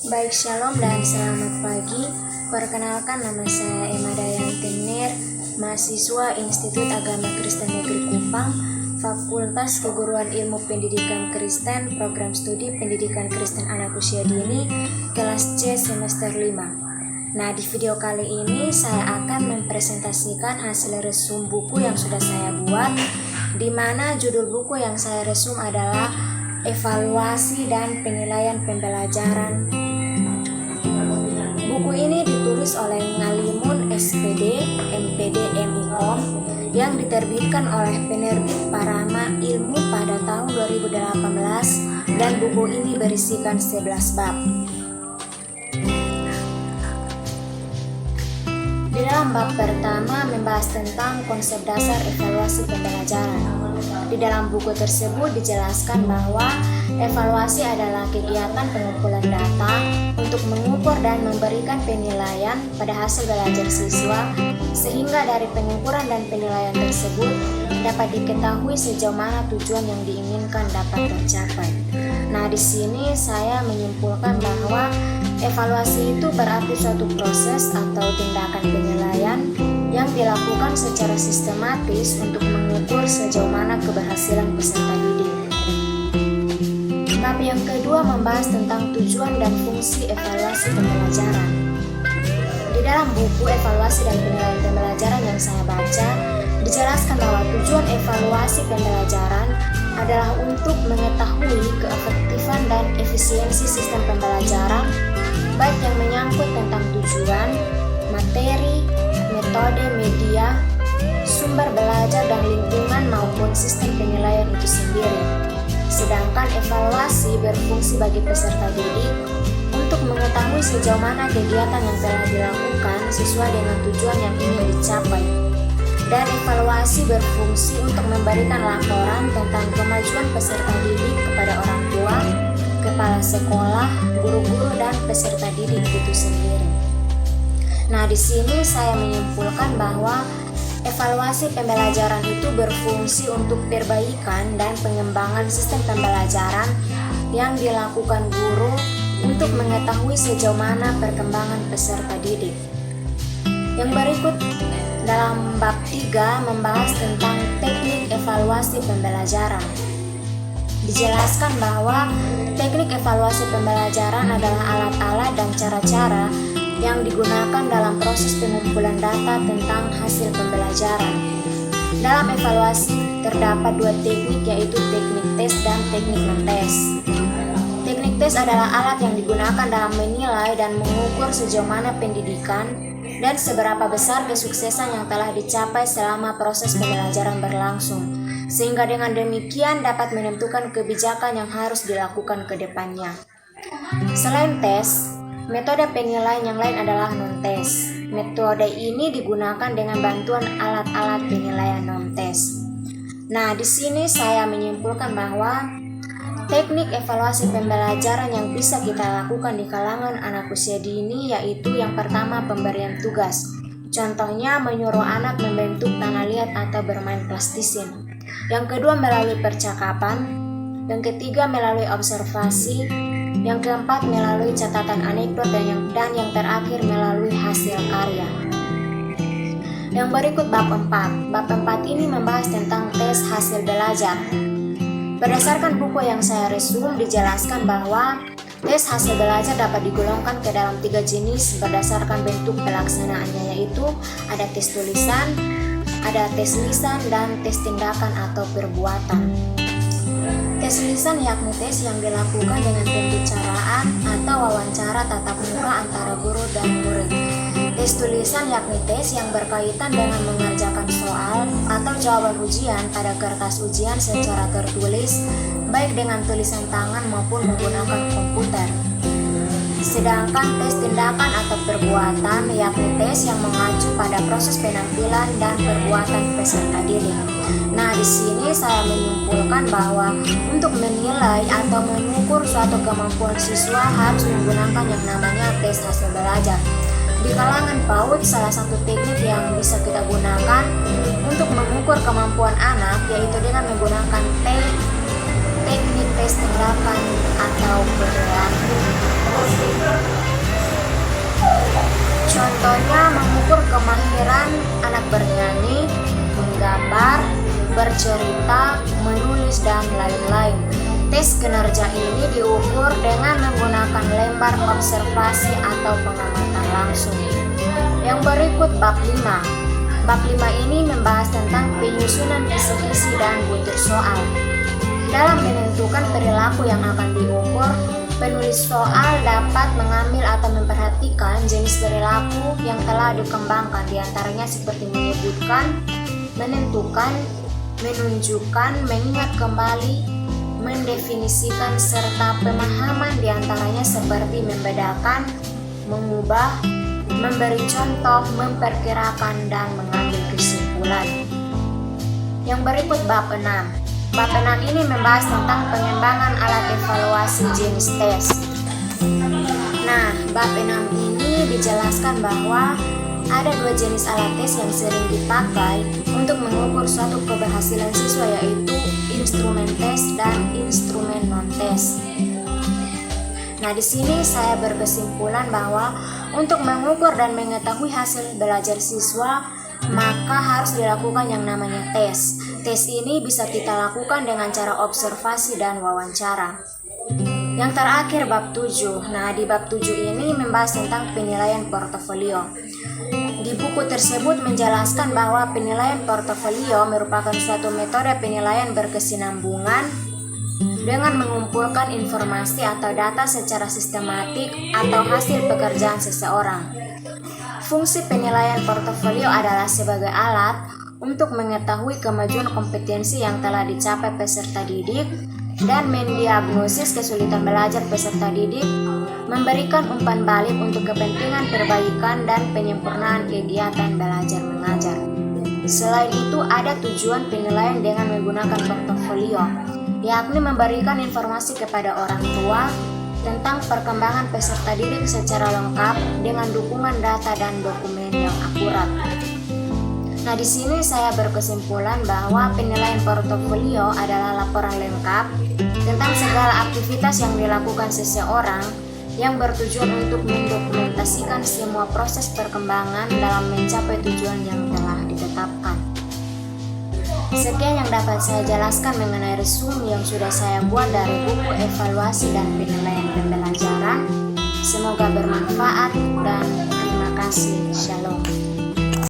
Baik, shalom dan selamat pagi. Perkenalkan, nama saya Emma Dayanti Nir, mahasiswa Institut Agama Kristen Negeri Kupang, Fakultas Keguruan Ilmu Pendidikan Kristen, Program Studi Pendidikan Kristen Anak Usia Dini, kelas C semester 5. Nah, di video kali ini saya akan mempresentasikan hasil resum buku yang sudah saya buat, di mana judul buku yang saya resum adalah Evaluasi dan Penilaian Pembelajaran. Buku ini ditulis oleh Ngalimun SPD, MPD, MIKOM yang diterbitkan oleh penerbit Parama Ilmu pada tahun 2018 dan buku ini berisikan 11 bab. Di dalam bab pertama membahas tentang konsep dasar evaluasi pembelajaran. Di dalam buku tersebut dijelaskan bahwa evaluasi adalah kegiatan pengumpulan data untuk mengukur dan memberikan penilaian pada hasil belajar siswa, sehingga dari pengukuran dan penilaian tersebut dapat diketahui sejauh mana tujuan yang diinginkan dapat tercapai. Nah, di sini saya menyimpulkan bahwa evaluasi itu berarti suatu proses atau tindakan penilaian yang dilakukan secara sistematis untuk mengukur sejauh mana keberhasilan peserta didik. Bab yang kedua membahas tentang tujuan dan fungsi evaluasi pembelajaran. Di dalam buku Evaluasi dan Penilaian Pembelajaran yang saya baca, dijelaskan bahwa tujuan evaluasi pembelajaran adalah untuk mengetahui keefektifan dan efisiensi sistem pembelajaran, baik yang menyangkut tentang tujuan, materi, metode, media, sumber belajar dan lingkungan maupun sistem penilaian itu sendiri. Sedangkan evaluasi berfungsi bagi peserta didik untuk mengetahui sejauh mana kegiatan yang telah dilakukan sesuai dengan tujuan yang ingin dicapai. Dan evaluasi berfungsi untuk memberikan laporan tentang kemajuan peserta didik kepada orang tua, kepala sekolah, guru-guru dan peserta didik itu sendiri. Nah, di sini saya menyimpulkan bahwa evaluasi pembelajaran itu berfungsi untuk perbaikan dan pengembangan sistem pembelajaran yang dilakukan guru untuk mengetahui sejauh mana perkembangan peserta didik. Yang berikut dalam bab 3 membahas tentang teknik evaluasi pembelajaran. Dijelaskan bahwa teknik evaluasi pembelajaran adalah alat-alat dan cara-cara yang digunakan dalam proses pengumpulan data tentang hasil pembelajaran. Dalam evaluasi terdapat dua teknik, yaitu teknik tes dan teknik non-tes. Teknik tes adalah alat yang digunakan dalam menilai dan mengukur sejauh mana pendidikan dan seberapa besar kesuksesan yang telah dicapai selama proses pembelajaran berlangsung, sehingga dengan demikian dapat menentukan kebijakan yang harus dilakukan ke depannya. Selain tes, metode penilaian yang lain adalah non-tes. Metode ini digunakan dengan bantuan alat-alat penilaian non-tes. Nah, di sini saya menyimpulkan bahwa teknik evaluasi pembelajaran yang bisa kita lakukan di kalangan anak usia dini yaitu yang pertama, pemberian tugas. Contohnya menyuruh anak membentuk tanah liat atau bermain plastisin. Yang kedua, melalui percakapan. Yang ketiga, melalui observasi. Yang keempat, melalui catatan anekdot, dan yang terakhir melalui hasil karya. Yang berikut bab 4. Bab 4 ini membahas tentang tes hasil belajar. Berdasarkan buku yang saya resum, dijelaskan bahwa tes hasil belajar dapat digolongkan ke dalam 3 jenis berdasarkan bentuk pelaksanaannya, yaitu ada tes tulisan, ada tes lisan, dan tes tindakan atau perbuatan. Tes lisan yakni tes yang dilakukan dengan pembicaraan atau wawancara tatap muka antara guru dan murid. Tes tulisan yakni tes yang berkaitan dengan mengerjakan soal atau jawaban ujian pada kertas ujian secara tertulis, baik dengan tulisan tangan maupun menggunakan komputer. Sedangkan tes tindakan atau perbuatan yakni tes yang mengacu pada proses penampilan dan perbuatan peserta didik. Nah, di sini saya menyimpulkan bahwa untuk menilai atau mengukur suatu kemampuan siswa harus menggunakan yang namanya tes hasil belajar. Di kalangan PAUD, salah satu teknik yang bisa kita gunakan untuk mengukur kemampuan anak yaitu dengan menggunakan teknik tes tindakan atau perilaku. bercerita, menulis, dan lain-lain. Tes kinerja ini diukur dengan menggunakan lembar observasi atau pengamatan langsung. Yang berikut bab 5. Bab 5 ini membahas tentang penyusunan kisi-kisi dan butir soal. Dalam menentukan perilaku yang akan diukur, penulis soal dapat mengambil atau memperhatikan jenis perilaku yang telah dikembangkan, diantaranya seperti menyebutkan, menentukan, menunjukkan, mengingat kembali, mendefinisikan, serta pemahaman, diantaranya seperti membedakan, mengubah, memberi contoh, memperkirakan, dan mengambil kesimpulan. Yang berikut bab 6. Bab 6 ini membahas tentang pengembangan alat evaluasi jenis tes. Nah, bab 6 ini dijelaskan bahwa ada dua jenis alat tes yang sering dipakai untuk mengukur suatu keberhasilan siswa, yaitu instrumen tes dan instrumen non-tes. Nah, di sini saya berkesimpulan bahwa untuk mengukur dan mengetahui hasil belajar siswa, maka harus dilakukan yang namanya tes. Tes ini bisa kita lakukan dengan cara observasi dan wawancara. Yang terakhir bab 7. Nah, di bab 7 ini membahas tentang penilaian portofolio. Di buku tersebut menjelaskan bahwa penilaian portofolio merupakan suatu metode penilaian berkesinambungan dengan mengumpulkan informasi atau data secara sistematik atau hasil pekerjaan seseorang. Fungsi penilaian portofolio adalah sebagai alat untuk mengetahui kemajuan kompetensi yang telah dicapai peserta didik dan mendiagnosis kesulitan belajar peserta didik, memberikan umpan balik untuk kepentingan perbaikan dan penyempurnaan kegiatan belajar mengajar. Selain itu, ada tujuan penilaian dengan menggunakan portofolio, yakni memberikan informasi kepada orang tua tentang perkembangan peserta didik secara lengkap dengan dukungan data dan dokumen yang akurat. Nah, di sini saya berkesimpulan bahwa penilaian portofolio adalah laporan lengkap tentang segala aktivitas yang dilakukan seseorang yang bertujuan untuk mendokumentasikan semua proses perkembangan dalam mencapai tujuan yang telah ditetapkan. Sekian yang dapat saya jelaskan mengenai resume yang sudah saya buat dari buku evaluasi dan penilaian pembelajaran. Semoga bermanfaat dan terima kasih. Shalom.